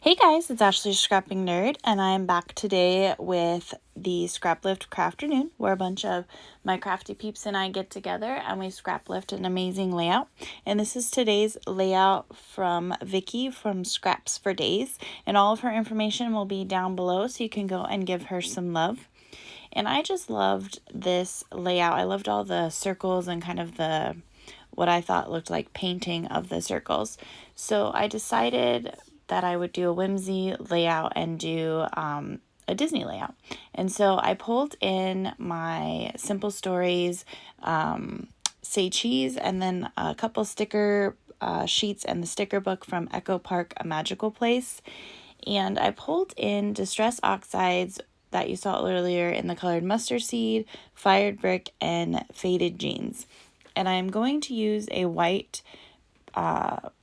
Hey guys, it's Ashley Scrapping Nerd, and I'm back today with the Scraplift Crafternoon, where a bunch of my crafty peeps and I get together and we scraplift an amazing layout. And this is today's layout from Vicki from Scraps for Days, and all of her information will be down below so you can go and give her some love. And I just loved this layout. I loved all the circles and kind of the what I thought looked like painting of the circles. So I decided that I would do a whimsy layout and do a Disney layout. And so I pulled in my Simple Stories Say Cheese and then a couple sticker sheets and the sticker book from Echo Park, A Magical Place. And I pulled in Distress Oxides that you saw earlier in the colored mustard seed, fired brick, and faded jeans. And I'm going to use a white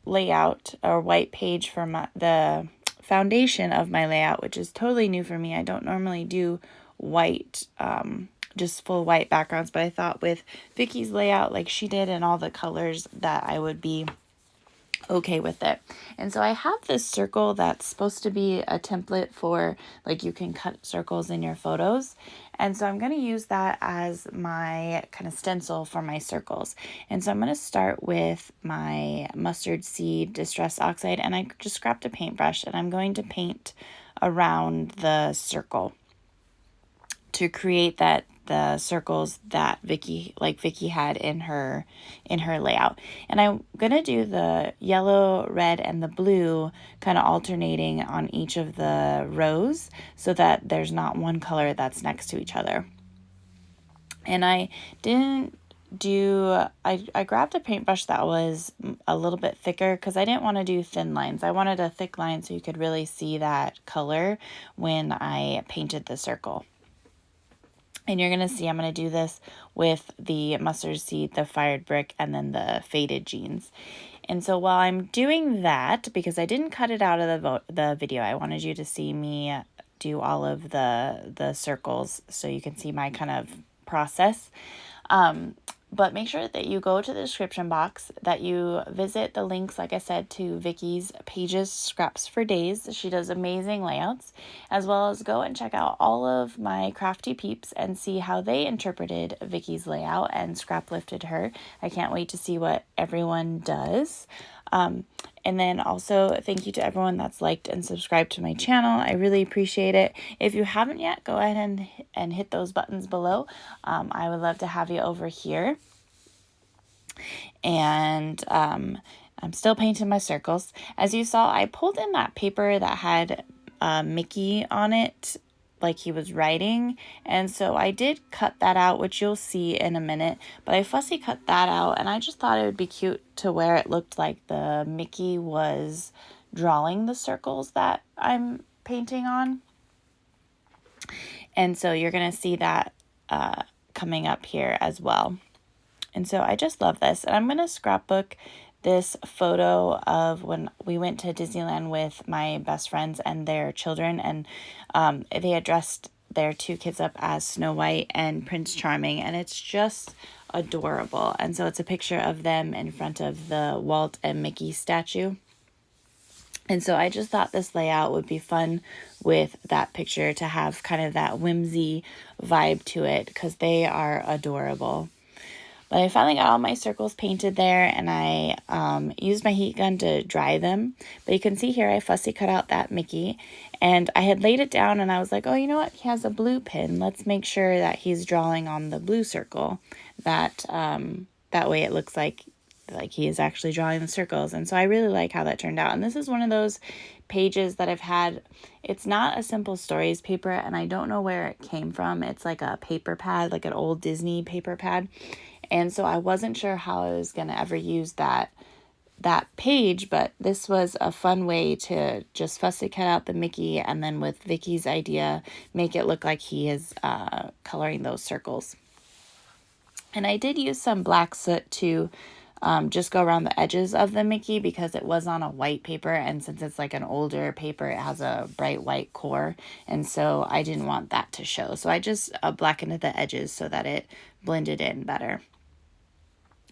layout or white page for the foundation of my layout, which is totally new for me. I don't normally do white, just full white backgrounds, but I thought with Vicki's layout like she did and all the colors that I would be okay with it. And so I have this circle that's supposed to be a template for like you can cut circles in your photos. And so I'm going to use that as my kind of stencil for my circles. And so I'm going to start with my mustard seed Distress Oxide, and I just grabbed a paintbrush and I'm going to paint around the circle to create the circles that Vicki had in her layout. And I'm gonna do the yellow, red, and the blue kind of alternating on each of the rows so that there's not one color that's next to each other. And I didn't I grabbed a paintbrush that was a little bit thicker because I didn't want to do thin lines. I wanted a thick line so you could really see that color when I painted the circle. And you're going to see I'm going to do this with the mustard seed, the fired brick, and then the faded jeans. And so while I'm doing that, because I didn't cut it out of the video, I wanted you to see me do all of the circles so you can see my kind of process. But make sure that you go to the description box, that you visit the links, like I said, to Vicki's pages, Scraps for Days. She does amazing layouts, as well as go and check out all of my crafty peeps and see how they interpreted Vicki's layout and scrap lifted her. I can't wait to see what everyone does. And then also thank you to everyone that's liked and subscribed to my channel. I really appreciate it. If you haven't yet, go ahead and hit those buttons below. I would love to have you over here. And I'm still painting my circles. As you saw, I pulled in that paper that had Mickey on it, like he was writing, and so I did cut that out, which you'll see in a minute, but I fussy cut that out, and I just thought it would be cute to where it looked like the Mickey was drawing the circles that I'm painting on. And so you're going to see that coming up here as well. And so I just love this, and I'm going to scrapbook this photo of when we went to Disneyland with my best friends and their children, and they had dressed their two kids up as Snow White and Prince Charming, and it's just adorable. And so it's a picture of them in front of the Walt and Mickey statue. And so I just thought this layout would be fun with that picture to have kind of that whimsy vibe to it because they are adorable. But I finally got all my circles painted there, and I used my heat gun to dry them. But you can see here I fussy cut out that Mickey, and I had laid it down, and I was like, oh, you know what? He has a blue pin. Let's make sure that he's drawing on the blue circle. That way it looks like he is actually drawing the circles. And so I really like how that turned out. And this is one of those pages that I've had. It's not a Simple Stories paper, and I don't know where it came from. It's like a paper pad, like an old Disney paper pad. And so I wasn't sure how I was going to ever use that page, but this was a fun way to just fussy cut out the Mickey, and then with Vicki's idea, make it look like he is coloring those circles. And I did use some black soot to just go around the edges of the Mickey because it was on a white paper, and since it's like an older paper, it has a bright white core, and so I didn't want that to show. So I just blackened the edges so that it blended in better.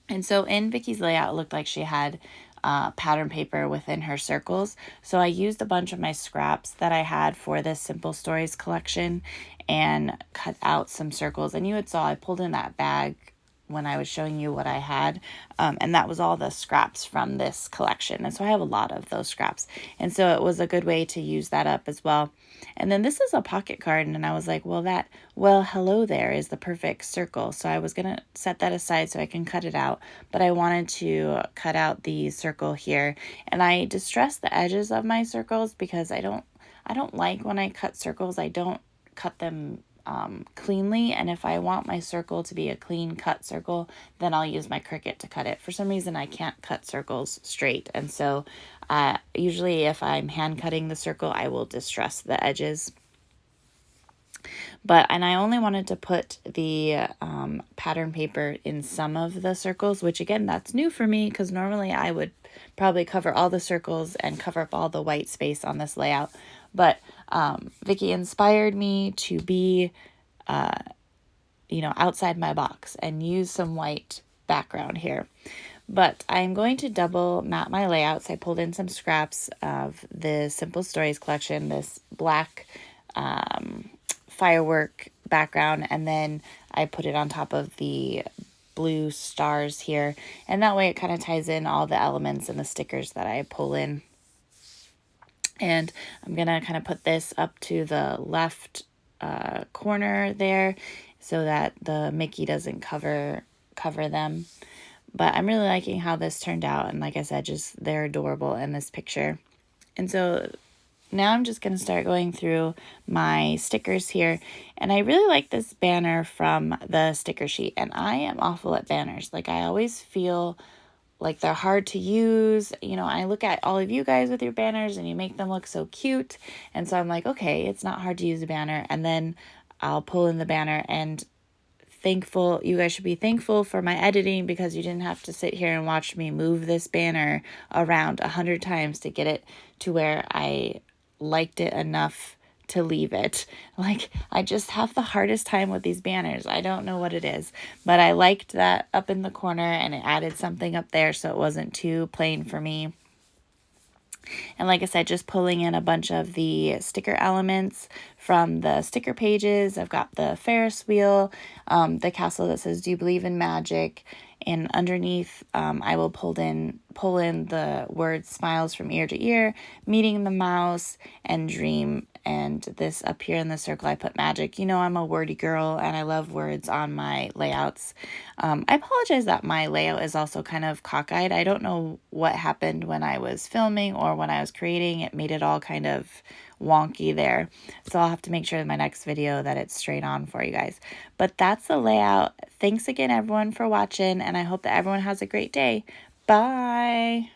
And so in Vicki's layout, it looked like she had pattern paper within her circles. So I used a bunch of my scraps that I had for this Simple Stories collection and cut out some circles. And you had saw I pulled in that bag when I was showing you what I had, and that was all the scraps from this collection. And so I have a lot of those scraps, and so it was a good way to use that up as well. And then this is a pocket card, and I was like, well, hello there is the perfect circle. So I was gonna set that aside so I can cut it out, but I wanted to cut out the circle here, and I distress the edges of my circles because I don't like when I cut circles, I don't cut them cleanly, and if I want my circle to be a clean cut circle, then I'll use my Cricut to cut it. For some reason I can't cut circles straight, and so usually if I'm hand cutting the circle, I will distress the edges. And I only wanted to put the pattern paper in some of the circles, which again, that's new for me because normally I would probably cover all the circles and cover up all the white space on this layout. But Vicki inspired me to be, outside my box and use some white background here. But I'm going to double map my layouts. I pulled in some scraps of the Simple Stories collection, this black firework background, and then I put it on top of the blue stars here. And that way it kind of ties in all the elements and the stickers that I pull in. And I'm going to kind of put this up to the left corner there so that the Mickey doesn't cover them. But I'm really liking how this turned out. And like I said, they're adorable in this picture. And so now I'm just going to start going through my stickers here. And I really like this banner from the sticker sheet. And I am awful at banners. Like, I always feel like they're hard to use. I look at all of you guys with your banners and you make them look so cute. And so I'm like, okay, it's not hard to use a banner. And then I'll pull in the banner, and you guys should be thankful for my editing because you didn't have to sit here and watch me move this banner around 100 times to get it to where I liked it enough to leave it. Like, I just have the hardest time with these banners. I don't know what it is, but I liked that up in the corner, and it added something up there so it wasn't too plain for me. And like I said, just pulling in a bunch of the sticker elements from the sticker pages. I've got the Ferris wheel, the castle that says, "Do you believe in magic?" And underneath, I will pull in the words "smiles from ear to ear," "meeting the mouse," and "dream." And this up here in the circle, I put magic. I'm a wordy girl and I love words on my layouts. I apologize that my layout is also kind of cockeyed. I don't know what happened when I was filming or when I was creating. It made it all kind of wonky there. So I'll have to make sure in my next video that it's straight on for you guys. But that's the layout. Thanks again, everyone, for watching, and I hope that everyone has a great day. Bye.